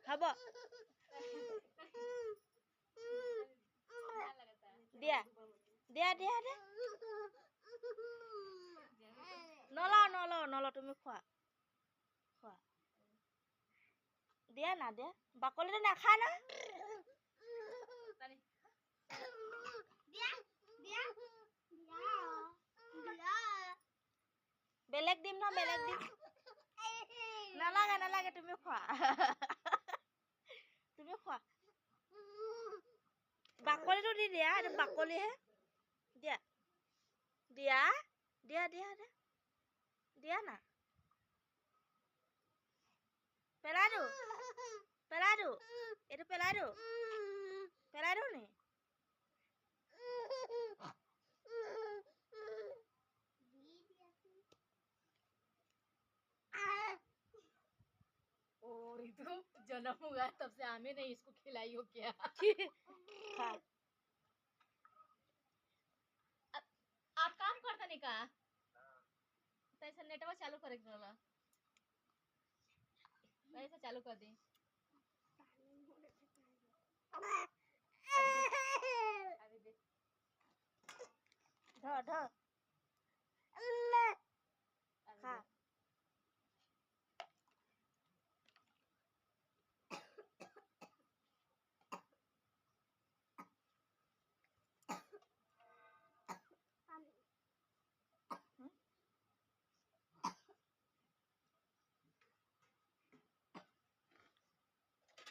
খাব দিয়া দিয়া দিয়া দিয়া নলাও নলাও নলাও তুমি খোৱা খোৱা দিয়া না দিয়া বাকলিটো নাখায় না বেলেগ দিম না বেলেগ দিম নালাগে নালাগে তুমি খোৱা তুমি খোৱা বাকলিটো দি দিয়া এইটো বাকলিহে দিয়া দিয়া দিয়া দিয়া দিয়া দিয়া না পেলাই দিওঁ এইটো পেলাই দিওঁ নি और तो जन्म हुआ तब से हमें नहीं इसको खिलाई हो क्या आप काम करता नहीं का तैसे नेटवर्क चालू करे ऐसा चालू कर दी ধর ধর খা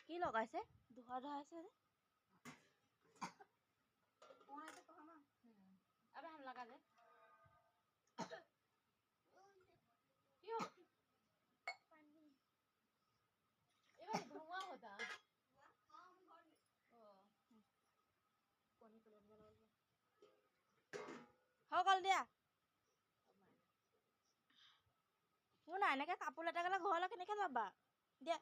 কি লগাইছে ধোয়া ধোয়া আছে अबे हम लगा दे क्यों ये भाई धुआं होता হৈ গ'ল দিয়া শুনা এনেকৈ কাপোৰ লেটাই গ'লে ঘৰলৈ কেনেকৈ যাবা দিয়া